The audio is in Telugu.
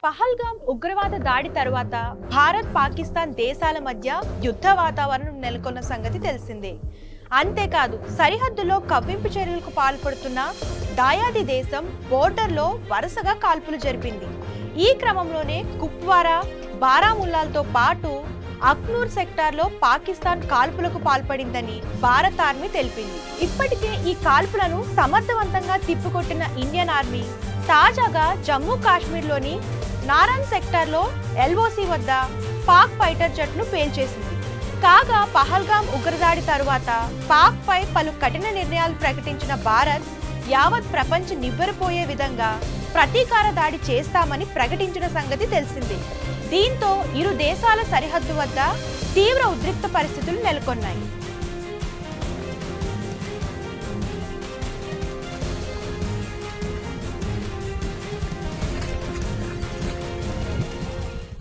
పహల్గామ్ ఉగ్రవాద దాడి తర్వాత భారత్ పాకిస్తాన్ దేశాల మధ్య యుద్ధ వాతావరణం నెలకొన్న సంగతి తెలిసిందే. అంతేకాదు సరిహద్దులో కవ్వింపు చర్యలకు పాల్పడుతున్న దాయాది దేశం బోర్డర్లో వరుసగా కాల్పులు జరిపింది. ఈ క్రమంలోనే కుప్వారా, బారాముల్లాలతో పాటు అఖ్నూర్ సెక్టార్లో పాకిస్తాన్ కాల్పులకు పాల్పడిందని భారత ఆర్మీ తెలిపింది. ఇప్పటికే ఈ కాల్పులను సమర్థవంతంగా తిప్పికొట్టిన ఇండియన్ ఆర్మీ తాజాగా జమ్మూ కాశ్మీర్లోని నారాన్ సెక్టార్లో LOC వద్ద పాక్ ఫైటర్ జెట్ను పేల్చేసింది. కాగా పహల్గామ్ ఉగ్రదాడి తరువాత పాక్ పై పలు కఠిన నిర్ణయాలు ప్రకటించిన భారత్ యావత్ ప్రపంచం నివ్వెరపోయే విధంగా ప్రతీకార దాడి చేస్తామని ప్రకటించిన సంగతి తెలిసిందే. దీంతో ఇరు దేశాల సరిహద్దు వద్ద తీవ్ర ఉద్రిక్త పరిస్థితులు నెలకొన్నాయి.